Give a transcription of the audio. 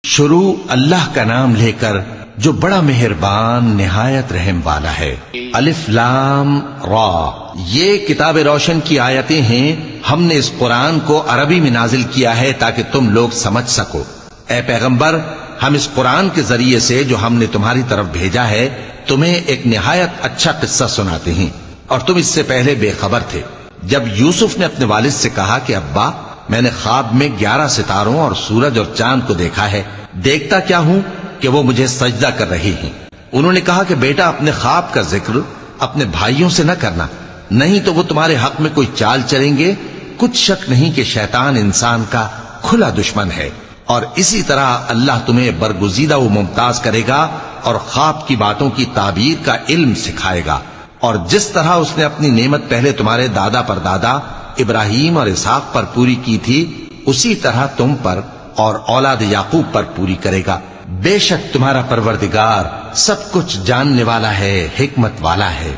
شروع اللہ کا نام لے کر جو بڑا مہربان نہایت رحم والا ہے۔ الف لام را، یہ کتاب روشن کی آیتیں ہیں۔ ہم نے اس قرآن کو عربی میں نازل کیا ہے تاکہ تم لوگ سمجھ سکو۔ اے پیغمبر، ہم اس قرآن کے ذریعے سے جو ہم نے تمہاری طرف بھیجا ہے تمہیں ایک نہایت اچھا قصہ سناتے ہیں، اور تم اس سے پہلے بے خبر تھے۔ جب یوسف نے اپنے والد سے کہا کہ ابا، میں نے خواب میں 11 ستاروں اور سورج اور چاند کو دیکھا ہے، دیکھتا کیا ہوں کہ وہ مجھے سجدہ کر رہی ہیں۔ انہوں نے کہا کہ بیٹا، اپنے خواب کا ذکر اپنے بھائیوں سے نہ کرنا، نہیں تو وہ تمہارے حق میں کوئی چال چلیں گے۔ کچھ شک نہیں کہ شیطان انسان کا کھلا دشمن ہے، اور اسی طرح اللہ تمہیں برگزیدہ و ممتاز کرے گا اور خواب کی باتوں کی تعبیر کا علم سکھائے گا، اور جس طرح اس نے اپنی نعمت پہلے تمہارے دادا پر دادا ابراہیم اور اسحاق پر پوری کی تھی، اسی طرح تم پر اور اولاد یعقوب پر پوری کرے گا۔ بے شک تمہارا پروردگار سب کچھ جاننے والا ہے، حکمت والا ہے۔